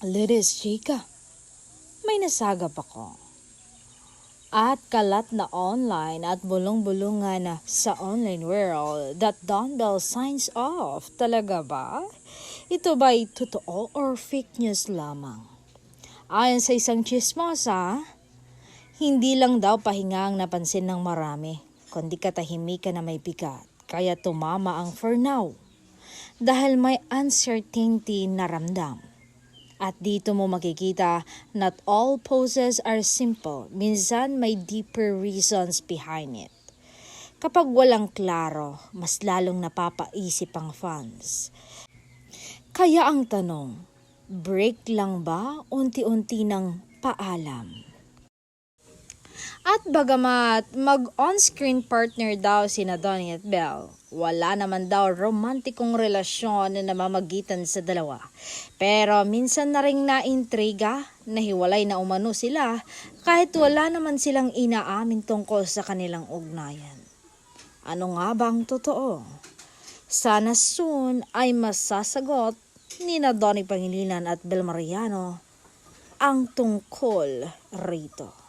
Lidis chika, may nasagap ako. At kalat na online at bulong-bulungan na sa online world that Don Bell signs off. Talaga ba? Ito ba'y totoo or fake news lamang? Ayon sa isang chismosa, hindi lang daw pahinga ang napansin ng marami, kundi katahimikan na may bigat. Kaya tumama ang for now. Dahil may uncertainty na ramdam. At dito mo makikita, not all poses are simple. Minsan may deeper reasons behind it. Kapag walang klaro, mas lalong napapaisip ang fans. Kaya ang tanong, break lang ba unti-unti ng paalam? At bagamat mag-on-screen partner daw sina Donnie at Belle, wala naman daw romantikong relasyon na namamagitan sa dalawa. Pero minsan na ring naintriga, nahiwalay na umano sila kahit wala naman silang inaamin tungkol sa kanilang ugnayan. Ano nga ba ang totoo? Sana soon ay masasagot ni na Donnie Pangilinan at Belle Mariano ang tungkol rito.